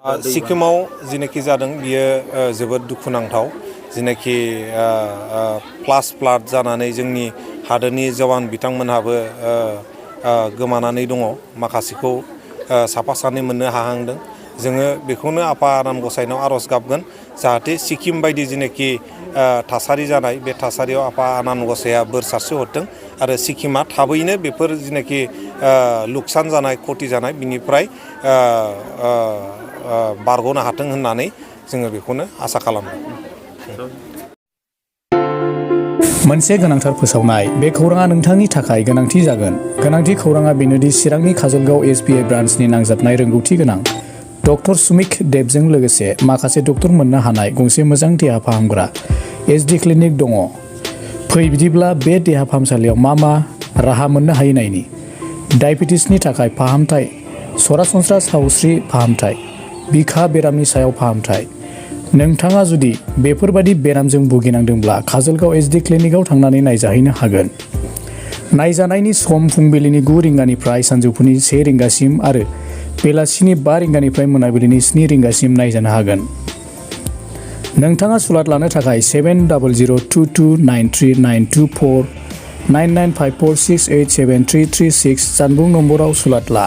सिक्किमाव जिनाखि जादों बियो जोबोद दुखुनांथाव जिनाखि फ्लाड जानानै जोंनि हादोरनि जवान बिथांमोनहाबो गोमानानै दङ माखासेखौ साफा सानै मोननो हाहांदों जोङो बेखौनो आफा आनान गसाइनाव आर'ज गाबगोन जाहाथे सिक्किम बायदि जिनाखि थासारि जानाय बे थासारियाव आफा आनान गसाइया बोर सारस्रि हरथों आरो सिक्किमा थाबैनो बेफोर जिनाखि लुकसान जानाय खथि जानाय बिनिफ्राय बारग'नो हाथों होननानै जोङो बेखौनो आसा खालामो। मोनसे गोनांथार फोसावनाय बे खौराङा नोंथांनि थाखाय गोनांथि जागोन। गोनांथि खौराङा बेनोदि चिरांनि काजलगाव SBI ब्रान्चनि नांजाबनाय रोंगौथि गोनां डक्टर सुमिक देबजों लोगोसे माखासे डक्टर मोननो हानाय गंसे मोजां देहा फाहामग्रा SD क्लिनिक दङ। फै बिदिब्ला बे देहा फाहामसालियाव मा राहा मोननो हायो नायनि। डायबेटिसनि थाखाय फाहामथाय, सरासनस्रा सावस्रि फाहामथाय, बिखा बेरामनि सायाव फाहामथाय। नोंथाङा जुदि बेफोरबादि बेरामजों भुगिनांदोंब्ला काजलगाव SD क्लिनिकआव थांनानै नायजाहैनो हागोन। नायजानायनि सम फुंबिलिनि 9 रिंगानिफ्राय सानजौफुनि 1 रिंगासिम आरो बेलासिनि 5 रिंगानिफ्राय मोनाबिलिनि 7 रिंगासिम नायजानो हागोन। नोंथाङा सुलाद लानो थाखाय 7002293924 9954687336 जानबुं नम्बराव सुलाद ला।